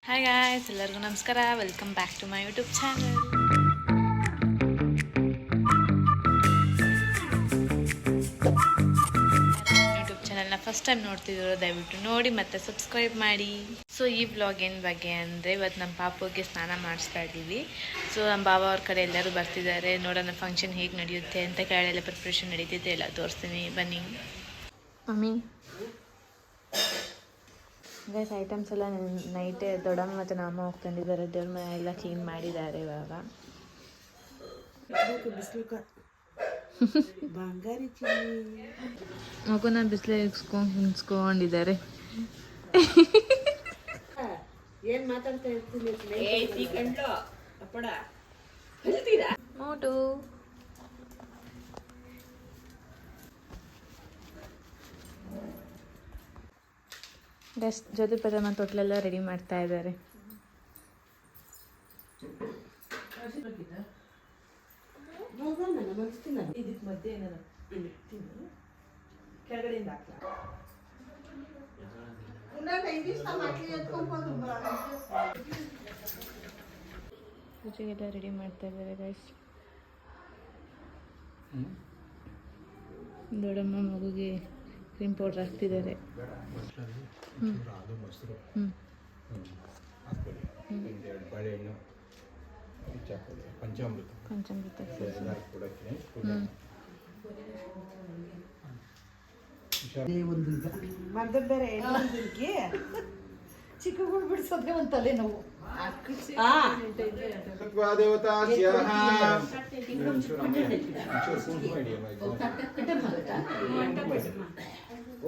Hi guys, ಎಲ್ಲರಿಗೂ ನಮಸ್ಕಾರ. Welcome back to my YouTube channel. YouTube ಚಾನಲ್ನ ಫಸ್ಟ್ ಟೈಮ್ ನೋಡ್ತಿದ್ರು ದಯವಿಟ್ಟು ನೋಡಿ ಮತ್ತು ಸಬ್ಸ್ಕ್ರೈಬ್ ಮಾಡಿ. ಸೊ ಈ ವ್ಲಾಗ್ ಏನು ಬಗ್ಗೆ ಅಂದರೆ, ಇವತ್ತು ನಮ್ಮ ಪಾಪುಗೆ ಸ್ನಾನ ಮಾಡಿಸ್ತಾ ಇದ್ದೀವಿ. ಸೊ ನಮ್ಮ ಬಾವ ಅವ್ರ ಕಡೆ ಎಲ್ಲರೂ ಬರ್ತಿದ್ದಾರೆ. ನೋಡೋಣ ಫಂಕ್ಷನ್ ಹೇಗೆ ನಡೆಯುತ್ತೆ ಅಂತ. ಕೆಳಗೆಲ್ಲ ಪ್ರಿಪ್ರೇಷನ್ ನಡೀತಿದೆ, ಎಲ್ಲ ತೋರಿಸ್ತೀನಿ ಬನ್ನಿ. ಮಮ್ಮಿ ಗೈಸ್, ಐಟಮ್ಸ್ ಎಲ್ಲ ನೈಟೇ ದೊಡ್ಡಮ್ಮ ಮತ್ತು ನಮ್ಮ ಹೋಗ್ತಂದಿದ್ದಾರೆ. ದೇವ್ರ ಮನೆ ಎಲ್ಲ ಕ್ಲೀನ್ ಮಾಡಿದ್ದಾರೆ. ಇವಾಗ ಮಗುನ ಬಿಸಿಲೇ ಇಸ್ಕೊಂಡಿದ್ದಾರೆ. ಮೋಟು ಗೈಸ್, ಜೊತೆ ಪಜಾಮ ತೊಟ್ಲೆಲ್ಲ ರೆಡಿ ಮಾಡ್ತಾ ಇದ್ದಾರೆ. ಪೂಜೆಗೆಲ್ಲ ರೆಡಿ ಮಾಡ್ತಾ ಇದ್ದಾರೆ ಗೈಸ್. ದೊಡ್ಡಮ್ಮ ಮಗುಗೆ ಕ್ರೀಮ್ ಪೌಡರ್ ಹಾಕ್ತಿದ್ದಾರೆ. ಪಂಚಾಮೃತ ಬೇರೆ ಚಿಕ್ಕಗಳು ಬಿಡಿಸೋದೇ ಒಂದು ತಲೆನೋವು.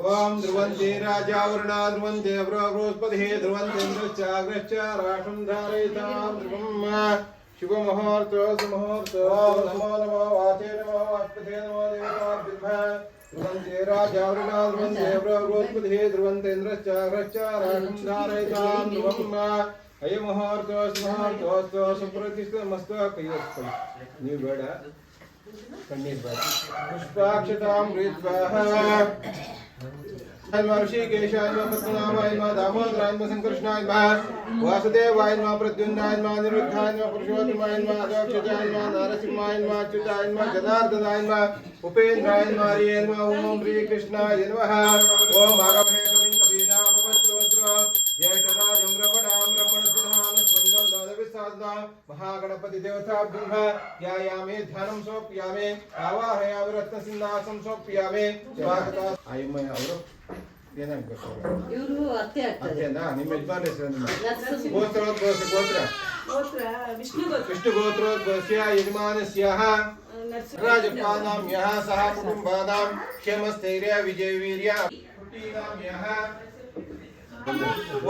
ओम ध्रुवन्ते राजावरणा ध्रुवन्ते बृहस्पतिः ध्रुवन्ते इंद्रश्चाग्रश्च राष्ट्रं धारयितां ध्रुवम् शुभमुहूर्तो सुमुहूर्तो नमो नमो वाचे नमो वाचपते नमो देवताभ्यः ध्रुवन्ते राजावरणा ध्रुवन्ते बृहस्पतिः ध्रुवन्ते इंद्रश्चाग्रश्च राष्ट्रं धारयितां ध्रुवम् अयमुहूर्तो सुमुहूर्तो सुप्रतिष्ठितमस्तु कೈಯೊತ್ತಿ ನೀವು ಬೇಡ ಕಣ್ಣೀರ್ ಬೇಡ पुष्पाक्षतां गृहीत्वा ऋषिकेशाय पद्मनाभाय दामोदराय संकृष्णाय वासुदेवाय प्रद्युम्नाय निरुद्धाय पुरुषोत्तमाय अक्षताय नारसिंहाय अच्युताय जनार्दनाय उपेन्द्राय हरिये ओम श्री कृष्णाय नमः ओम आगमहे कविं कवीनापवस्त्रोत्र ज्येष्ठराजं रमणां ब्रह्मणस्पदानस्वन्दन्दविसादना महागणपति देवताभ्यः ध्यायामे ध्यानं समर्पयामि आवाहयामि रत्नसिंहासनं समर्पयामि स्वागता आयमय ಅವರು ಏನಾಗಬೇಕು ಇವರು ಅತ್ತೆ ಆಗ್ತಾರೆ. ಅತ್ತೆನಾ ನಿಮ್ಮ ಯಜಮಾನ ಹೆಸರು ಗೋತ್ರ ವಿಷ್ಣು ಗೋತ್ರೋದ್ಭವಸ್ಯ ಯಜಮಾನಸ್ಯಃ ರಾಜಪಾನಾಂ ಯಃ ಸಹ ಕುಟುಂಬಾನಾಂ ಕ್ಷೇಮಸ್ಥೈರ್ಯ ವಿಜಯವೀರ್ಯ ಕುಟೀನಾಂ ಯಃ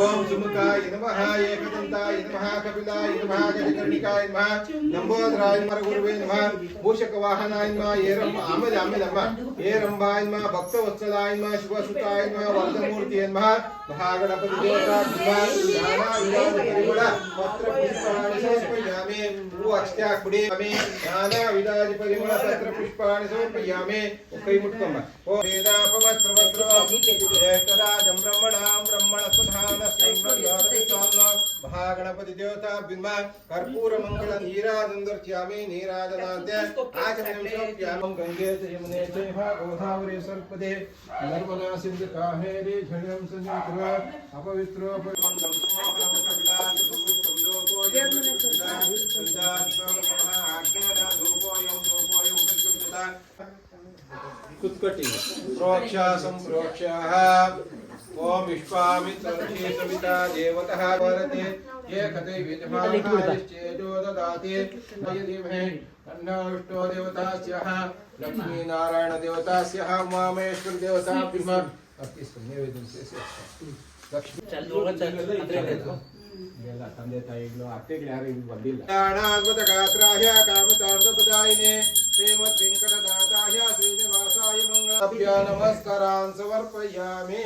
ओम सुमुखाय नमः एकदन्ताय नमः कपिलाय नमः गजकर्णिकाय नमः नंबोदराय नमः गुरुवे नमः मूषकवाहनाय नमः येरम येरंबाय नमः भक्तवत्सलाय नमः शुभसुताय नमः वरदमूर्तिये नमः महागणपति देवता ज्ञाना विराज परिमल पत्र पुष्पाणि समर्पयामि अक्षत्याकुडे ज्ञाना विराज परिमल पत्र पुष्पाणि समर्पयामि कೈ ಮುಟ್ಕೊಂಬ ಓ ವೇದಾಪವತ್ರವತ್ರ ಜ್ಯೇಷ್ಠರಾಜಂ ಬ್ರಹ್ಮಣಾಂ महागणपति देवता बिंबा कर्पूर मंगल नीराजंदर्च्यामि नीराजनाद्य आचमनं समर्पयामि गंगे च यमुने चैव गोदावरी सरस्वती नर्मदा सिंधु कावेरी झरं संयुक्त अपवित्रो अपवित्रं समोहनं कपिलां सुमित्रं लोको कुत्कटी प्रोक्षा संप्रोक्षः ओम विश्वामित्रर्षि सविता देवतः वरते ये कते विद्यमानश्चेदो ददाति यदिमहे अन्नविष्णो देवतास्यः लक्ष्मी नारायण देवतास्यः उमामेश्वर देवताभ्यः अति नैवेद्यस्य लक्ष्मी ಎಲ್ಲ ತಂದೆ ತಾಯಿಗಳು ಅತ್ತೆಗಳು ಯಾರು ಇಲ್ಲಿ ಬಂದಿಲ್ಲ ಜ್ಞಾನಾದ್ಭುತಗಾತ್ರಾಯ ಕಾಮತಾರ್ಧಪದಾಯಿನೇ ಶ್ರೀಮದ್ ವೆಂಕಟನಾಥಾಯ ಶ್ರೀನಿವಾಸಾಯ ಮಂಗಳಾಭ್ಯ ನಮಸ್ಕಾರಾನ್ ಸಮರ್ಪಯಾಮಿ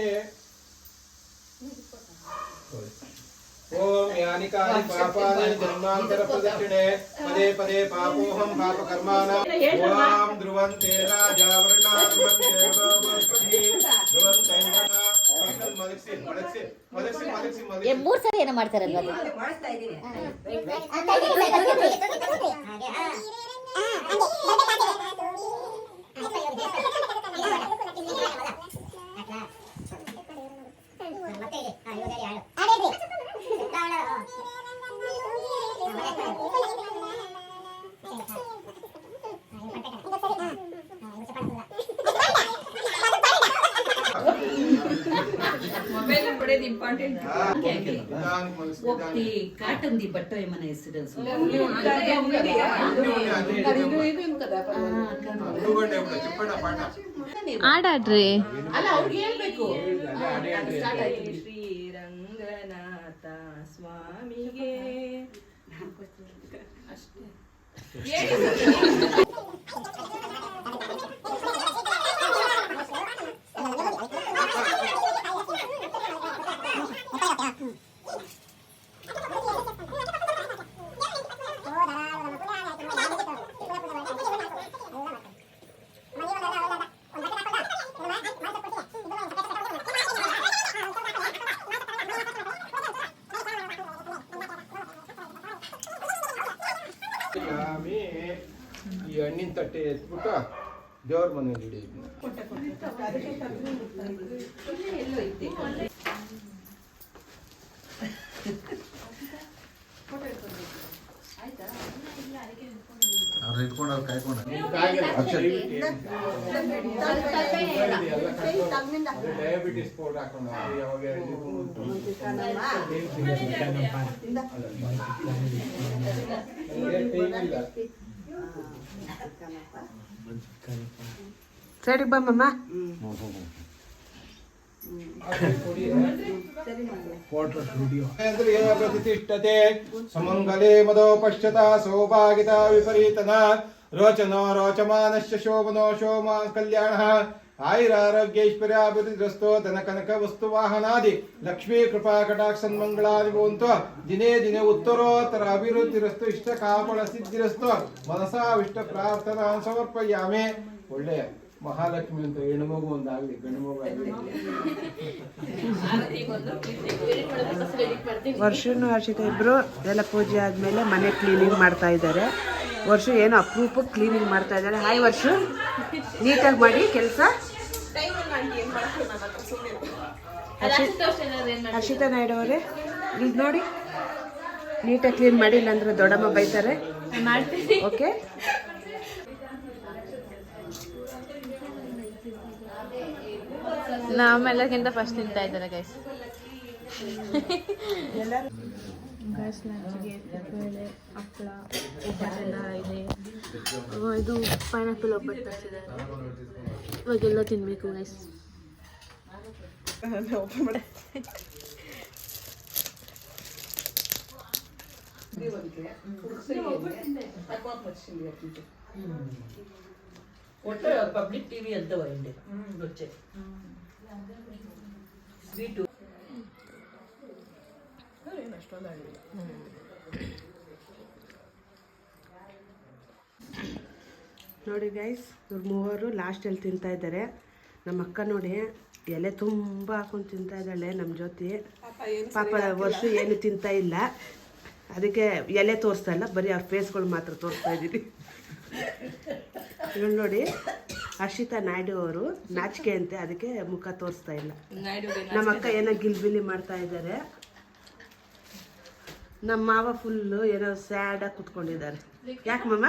ओम यानि कानि पापानि जन्मांतर प्रदक्षिणे पदे पदे पापोहम पापकर्माणां ओम ध्रुवन्ते राजा वर्णा ध्रुवन्ते बृहस्पतिः ध्रुवन्ते ಮೂರ್ ಸರಿ ಏನೋ ಮಾಡ್ತಾರಲ್ವ ಅದು కాటన్ ది బట్ట ఏమైనా వేసిరు ಆಡಾಡ್ರಿ ಅಲ್ಲ ಅವ್ರಿಗೆ ಹೇಳ್ಬೇಕು ಶ್ರೀರಂಗನಾಥ ಸ್ವಾಮಿಗೆ ಅಷ್ಟೇ ಈ ಹಣ್ಣಿನ ತಟ್ಟೆ ಎತ್ಬಿಟ್ಟು ದೇವ್ರ ಮನೇಲಿ ಇಡಿ ಡಯಾಬಿಟಿಸ್ ಪೌಡರ್ ಹಾಕೊಂಡು ಸರಿ ಬಮ್ಮಮ್ಮ ಪ್ರತಿಷ್ಠತೆ ಸುಮಂಗಲೇ ಮದೋ ಪಶ್ಯತ ಸೌಭಾಗಿತ ವಿಪರೀತನ ರೋಚನೋ ರೋಚಮಾನಶ್ಚ ಶೋಭನೋ ಶೋಮಾನ್ ಕಲ್ಯಾಣ ಆಯುರಾರೋಗ್ಯೈಶ್ವರ್ಯಾಭಿವೃದ್ಧಿರಸ್ತೋ ಧನ ಕನಕ ವಸ್ತು ವಾಹನಾದಿ ಲಕ್ಷ್ಮೀ ಕೃಪಾ ಕಟಾಕ್ಷನ್ ಮಂಗಳಾದಿ ಭವಂತು ದಿನೇ ದಿನೇ ಉತ್ತರೋತ್ತರ ಅಭಿವೃದ್ಧಿರಸ್ತು ಇಷ್ಟ ಕಾಪಳ ಸಿದ್ಧಿರಸ್ತು ಮನಸಾವಿಷ್ಟ ಪ್ರಾರ್ಥನಾ ಸಮರ್ಪಯಾಮೆ. ಒಳ್ಳೆ ಮಹಾಲಕ್ಷ್ಮಿ ಅಂತ ಹೆಣ್ಣು ಮಗು ಒಂದಾಗ್ಲಿ ಗಂಡು ಮಗು ಆಗ್ಲಿ. ವರ್ಷನು ಹರ್ಷಿತ ಇಬ್ರು ಎಲ್ಲ ಪೂಜೆ ಆದ್ಮೇಲೆ ಮನೆ ಕ್ಲೀನಿಂಗ್ ಮಾಡ್ತಾ ಇದ್ದಾರೆ. ವರ್ಷ ಏನೋ ಅಪರೂಪಕ್ಕೆ ಕ್ಲೀನಿಂಗ್ ಮಾಡ್ತಾ ಇದ್ದಾರೆ. ಹಾಯ್ ವರ್ಷ, ನೀಟಾಗಿ ಮಾಡಿ ಕೆಲಸ. ಹರ್ಷಿತಾ ನಾಯ್ಡು ಅವರೇ ಇಲ್ಲಿ ನೋಡಿ, ನೀಟಾಗಿ ಕ್ಲೀನ್ ಮಾಡಿ, ಇಲ್ಲಾಂದ್ರೆ ದೊಡ್ಡಮ್ಮ ಬೈತಾರೆ. ಓಕೆ, ನಾವೆಲ್ಲಕ್ಕಿಂತ ಫಸ್ಟ್ ತಿಂತಾ ಇದ್ದಾರೆ ಗೈಸ್. ಗೈಸ್ ಲಂಚ್ಗೆ ಬೇಳೆ, ಹಪ್ಪಳ, ಉಪ್ಪೆಲ್ಲ ಇದೆ. ಇದು ಪೈನಾಪಲ್ ಒಬ್ಬಟ್ಟು ತರಿಸಿದ್ದಾರೆ. ಇವಾಗೆಲ್ಲ ತಿನ್ನಬೇಕು ಗೈಸ್. ಪಬ್ಲಿಕ್ ಟಿವಿ ಅಂತ వచ్చే ಸ್ವೀಟು ನೋಡಿ ಗೈಸ್, ಇವ್ರು ಮೂವರು ಲಾಸ್ಟಲ್ಲಿ ತಿಂತಾ ಇದ್ದಾರೆ. ನಮ್ಮ ಅಕ್ಕ ನೋಡಿ ಎಲೆ ತುಂಬ ಹಾಕೊಂಡು ತಿಂತಾ ಇದ್ದಾಳೆ ನಮ್ಮ ಜೊತೆ. ಪಾಪ ವರ್ಷ ಏನು ತಿಂತಾ ಇಲ್ಲ, ಅದಕ್ಕೆ ಎಲೆ ತೋರಿಸ್ತಾ ಇಲ್ಲ, ಬರೀ ಅವ್ರ ಫೇಸ್ಗಳು ಮಾತ್ರ ತೋರಿಸ್ತಾ ಇದ್ದೀವಿ. ಇವಳು ನೋಡಿ ಹರ್ಷಿತಾ ನಾಯ್ಡು ಅವರು ನಾಚಿಕೆ ಅಂತೆ, ಅದಕ್ಕೆ ಮುಖ ತೋರಿಸ್ತಾ ಇಲ್ಲ. ನಮ್ಮ ಅಕ್ಕ ಏನೋ ಗಿಲ್ಬಿಲಿ ಮಾಡ್ತಾ ಇದ್ದಾರೆ. ನಮ್ಮ ಮಾವ ಫುಲ್ಲು ಏನೋ ಸ್ಯಾಡಾಗಿ ಕುತ್ಕೊಂಡಿದ್ದಾರೆ. ಯಾಕೆ ಮಾಮ?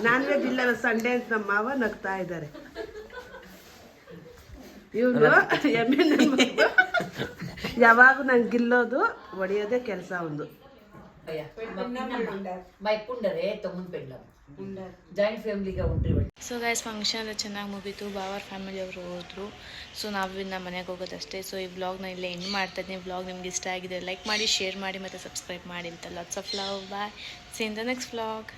ನಾನ್ ವೆಜ್ ಇಲ್ಲ ಸಂಡೇ ಅಂತ ನಮ್ಮ ಮಾವ ನಗ್ತಾ ಇದ್ದಾರೆ. ಇವನು ಎಮ್ಮೆ ಯಾವಾಗ ನಂಗೆ ಗಿಲ್ಲೋದು ಹೊಡೆಯೋದೇ ಕೆಲಸ ಒಂದು. ಜಾಯಿಂಟ್ ಫ್ಯಾಮಿಲಿಗೆ ಉಂಟ್ರಿ. ಸೊ ಗೈಸ್, ಫಂಕ್ಷನ್ ಎಲ್ಲ ಚೆನ್ನಾಗಿ ಮುಗೀತು. ಬಾವರ್ ಫ್ಯಾಮಿಲಿ ಅವರು ಹೋದರು. ಸೊ ನಾವು ನಮ್ಮ ಮನೆಗೆ ಹೋಗೋದಷ್ಟೇ. ಸೊ ಈ ವ್ಲಾಗ್ನ ಇಲ್ಲೇ ಎಂಡ್ ಮಾಡ್ತಾ ಇದ್ದೀನಿ. ವ್ಲಾಗ್ ನಿಮ್ಗೆ ಇಷ್ಟ ಆಗಿದೆ ಲೈಕ್ ಮಾಡಿ, ಶೇರ್ ಮಾಡಿ ಮತ್ತು ಸಬ್ಸ್ಕ್ರೈಬ್ ಮಾಡಿ ಅಂತ. Lots of love. Bye. See in the next vlog.